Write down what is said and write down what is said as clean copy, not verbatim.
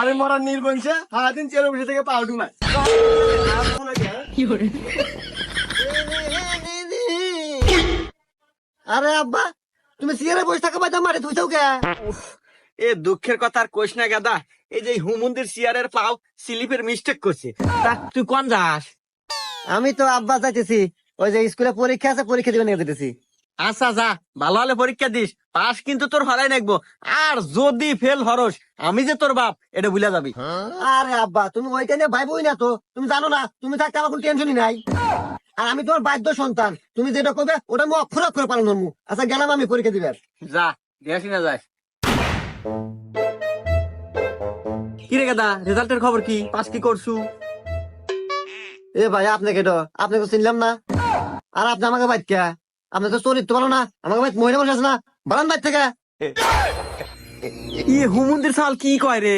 আমি মরার নির্বংশে সারাদিন চেয়ারে বসে থেকে পাউডু মার। আরে আব্বা, তুমি সিয়ারে বসে থাকা বাদ মারে তুই কে? এ দুঃখের কথা আর কইস না গাদা, এই যে হুমুন্দির চেয়ারের পাও স্লিপের মিস্টেক করছে। তা তুই কোন যাস? আমি তো আব্বা যাইতেছি, ওই যে স্কুলে পরীক্ষা আছে, পরীক্ষা দিবে নিয়ে যেতেছি। আচ্ছা যা, ভালো হলে পরীক্ষা দিস, পাস কিন্তু তোর হরাই নাকবো। আর যদি ফেল হরস, আমি যে তোর বাপ এটা ভুলে যাবি। আরে আব্বা, তুমি ওইটা নিয়ে ভাইবই না তো, তুমি জানো না তুমি থাকতে আমার কোনো টেনশনই নাই। আর আমি তোমার বাধ্য সন্তান, তুমি যেটা করবে ওটা আমি অক্ষর অক্ষর পালন করবো। আচ্ছা গেলাম আমি পরীক্ষা দিবে। যা দেখি না যাস। কি রে গাদা, রেজাল্টের খবর কি? পাস কি করছু? এ ভাই আপনাকে তো আপনাকে চিনলাম না। আর আপনি আমাকে বাইক কে? আপনার তো চরিত্র ভালো না, আমাকে বাইক মহিলা বসে আছে না, বারান বাইক থেকে। ই হুমুন্দির সাল কি কয় রে?